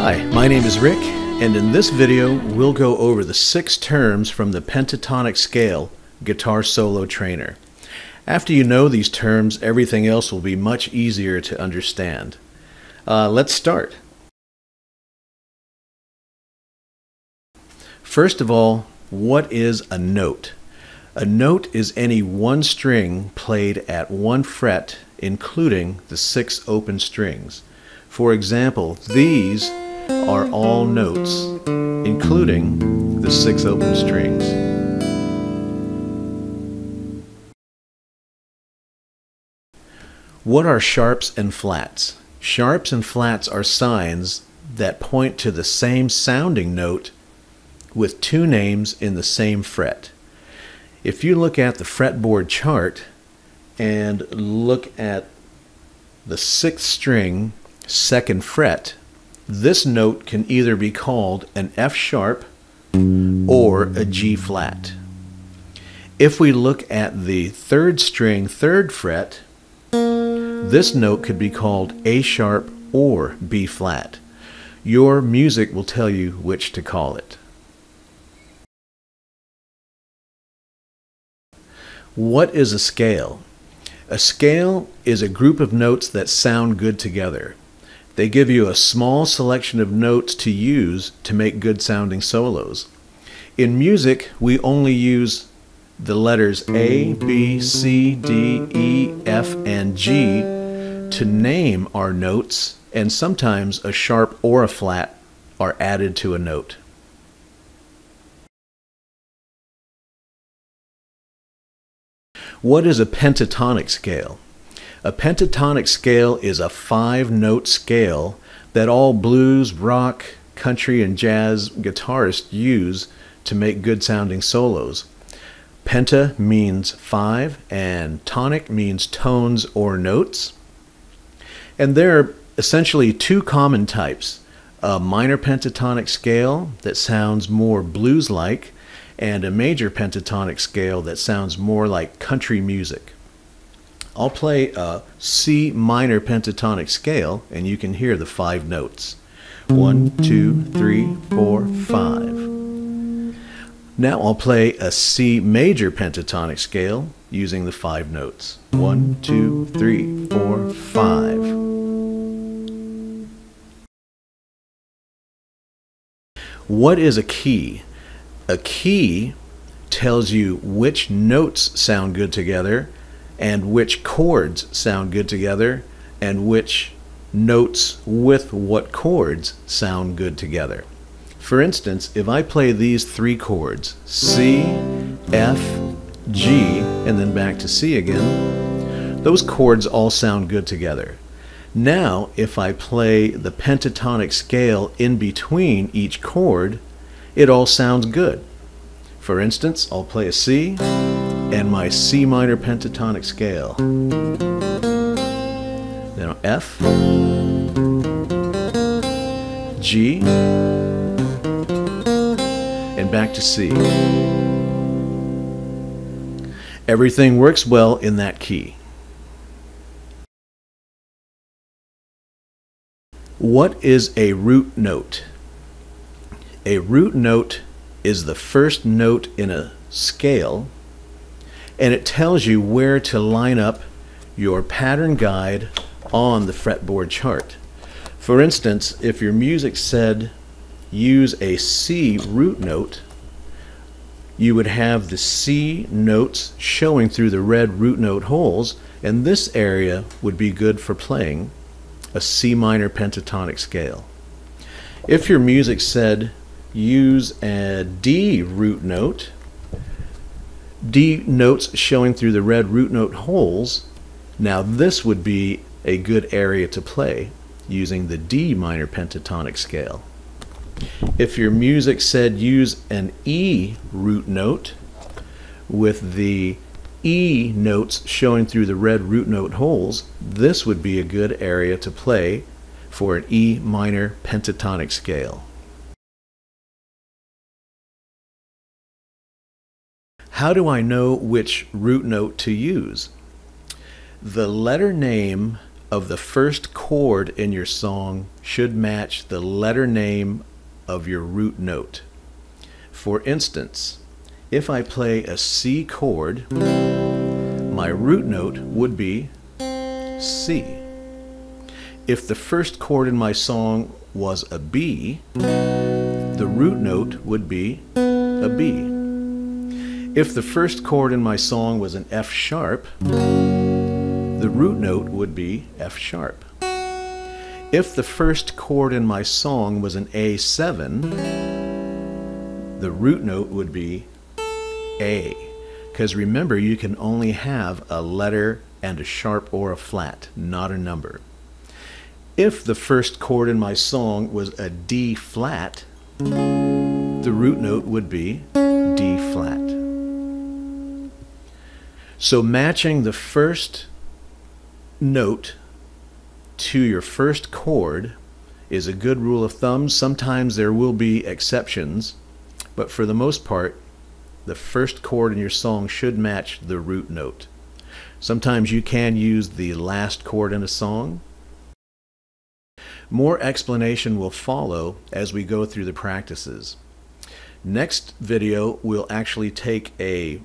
Hi, my name is Rick, and in this video we'll go over the 6 terms from the pentatonic scale guitar solo trainer. After you know these terms, everything else will be much easier to understand. Let's start. First of all, what is a note? A note is any one string played at one fret, including the 6 open strings. For example, these are all notes, including the 6 open strings. What are sharps and flats? Sharps and flats are signs that point to the same sounding note with 2 names in the same fret. If you look at the fretboard chart and look at the 6th string, 2nd fret, this note can either be called an F sharp or a G flat. If we look at the 3rd string, 3rd fret, this note could be called A sharp or B flat. Your music will tell you which to call it. What is a scale? A scale is a group of notes that sound good together. They give you a small selection of notes to use to make good sounding solos. In music, we only use the letters A, B, C, D, E, F, and G to name our notes, and sometimes a sharp or a flat are added to a note. What is a pentatonic scale? A pentatonic scale is a 5-note scale that all blues, rock, country, and jazz guitarists use to make good sounding solos. Penta means 5 and tonic means tones or notes. And there are essentially 2 common types: a minor pentatonic scale that sounds more blues-like, and a major pentatonic scale that sounds more like country music. I'll play a C minor pentatonic scale and you can hear the 5 notes. 1, 2, 3, 4, 5. Now I'll play a C major pentatonic scale using the 5 notes. 1, 2, 3, 4, 5. What is a key? A key tells you which notes sound good together and which chords sound good together and which notes with what chords sound good together. For instance, if I play these 3 chords, C, F, G, and then back to C again, those chords all sound good together. Now, if I play the pentatonic scale in between each chord, it all sounds good. For instance, I'll play a C and my C minor pentatonic scale. Then F, G, and back to C. Everything works well in that key. What is a root note? A root note is the first note in a scale, and it tells you where to line up your pattern guide on the fretboard chart. For instance, if your music said use a C root note, you would have the C notes showing through the red root note holes, and this area would be good for playing a C minor pentatonic scale. If your music said use a D root note, D notes showing through the red root note holes, now this would be a good area to play using the D minor pentatonic scale. If your music said use an E root note with the E notes showing through the red root note holes, this would be a good area to play for an E minor pentatonic scale. How do I know which root note to use? The letter name of the first chord in your song should match the letter name of your root note. For instance, if I play a C chord, my root note would be C. If the first chord in my song was a B, the root note would be a B. If the first chord in my song was an F sharp, the root note would be F sharp. If the first chord in my song was an A7, the root note would be A. Because remember, you can only have a letter and a sharp or a flat, not a number. If the first chord in my song was a D flat, the root note would be D flat. So matching the first note to your first chord is a good rule of thumb. Sometimes there will be exceptions, but for the most part, the first chord in your song should match the root note. Sometimes you can use the last chord in a song. More explanation will follow as we go through the practices. Next video, we'll actually take a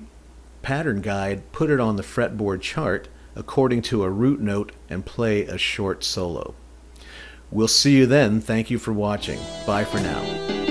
pattern guide, put it on the fretboard chart according to a root note, and play a short solo. We'll see you then. Thank you for watching. Bye for now.